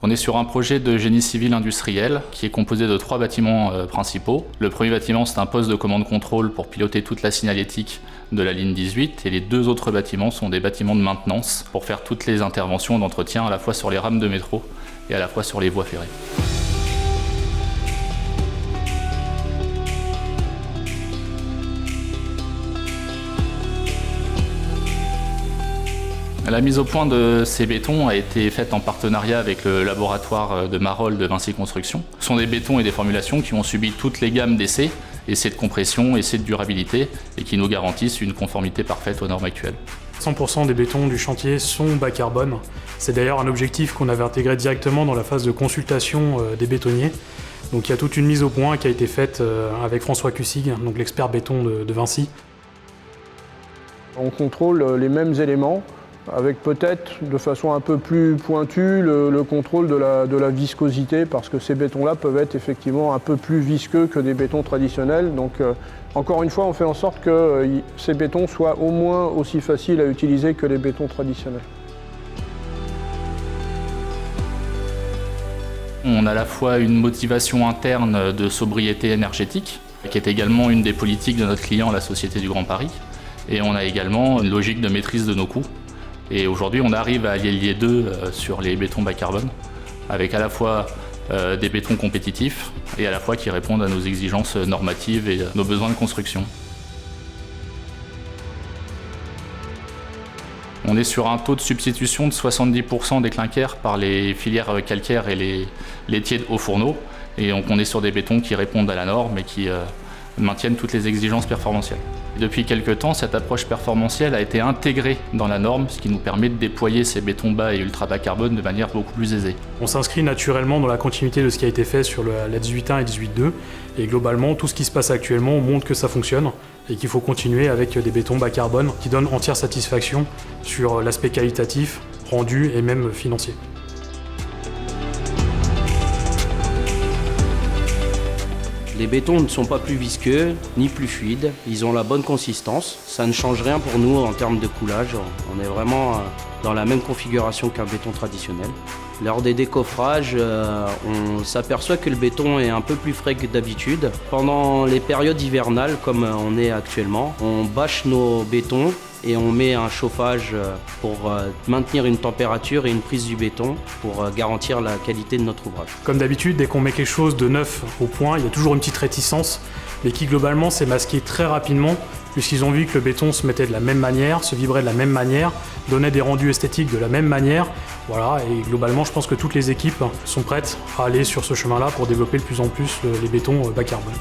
On est sur un projet de génie civil industriel qui est composé de 3 bâtiments principaux. Le premier bâtiment, c'est un poste de commande-contrôle pour piloter toute la signalétique de la ligne 18, et les 2 autres bâtiments sont des bâtiments de maintenance pour faire toutes les interventions d'entretien à la fois sur les rames de métro et à la fois sur les voies ferrées. La mise au point de ces bétons a été faite en partenariat avec le laboratoire de Marolles de Vinci Construction. Ce sont des bétons et des formulations qui ont subi toutes les gammes d'essais, essais de compression, essais de durabilité, et qui nous garantissent une conformité parfaite aux normes actuelles. 100% des bétons du chantier sont bas carbone. C'est d'ailleurs un objectif qu'on avait intégré directement dans la phase de consultation des bétonniers. Donc il y a toute une mise au point qui a été faite avec François Cussig, donc l'expert béton de Vinci. On contrôle les mêmes éléments, avec peut-être de façon un peu plus pointue le contrôle de la viscosité, parce que ces bétons-là peuvent être effectivement un peu plus visqueux que des bétons traditionnels. Donc encore une fois, on fait en sorte que ces bétons soient au moins aussi faciles à utiliser que les bétons traditionnels. On a à la fois une motivation interne de sobriété énergétique, qui est également une des politiques de notre client, la Société du Grand Paris, et on a également une logique de maîtrise de nos coûts. Et aujourd'hui, on arrive à allier les deux sur les bétons bas carbone, avec à la fois des bétons compétitifs et à la fois qui répondent à nos exigences normatives et nos besoins de construction. On est sur un taux de substitution de 70% des clinquers par les filières calcaires et les laitiers de hauts fourneaux. Et donc on est sur des bétons qui répondent à la norme et qui maintiennent toutes les exigences performantielles. Depuis quelques temps, cette approche performantielle a été intégrée dans la norme, ce qui nous permet de déployer ces bétons bas et ultra bas carbone de manière beaucoup plus aisée. On s'inscrit naturellement dans la continuité de ce qui a été fait sur la 18.1 et 18.2, et globalement, tout ce qui se passe actuellement montre que ça fonctionne et qu'il faut continuer avec des bétons bas carbone qui donnent entière satisfaction sur l'aspect qualitatif, rendu et même financier. Les bétons ne sont pas plus visqueux ni plus fluides, ils ont la bonne consistance. Ça ne change rien pour nous en termes de coulage, on est vraiment dans la même configuration qu'un béton traditionnel. Lors des décoffrages, on s'aperçoit que le béton est un peu plus frais que d'habitude. Pendant les périodes hivernales, comme on est actuellement, on bâche nos bétons et on met un chauffage pour maintenir une température et une prise du béton pour garantir la qualité de notre ouvrage. Comme d'habitude, dès qu'on met quelque chose de neuf au point, il y a toujours une petite réticence, mais qui globalement s'est masquée très rapidement, puisqu'ils ont vu que le béton se mettait de la même manière, se vibrait de la même manière, donnait des rendus esthétiques de la même manière. Voilà, et globalement, je pense que toutes les équipes sont prêtes à aller sur ce chemin-là pour développer de plus en plus les bétons bas carbone.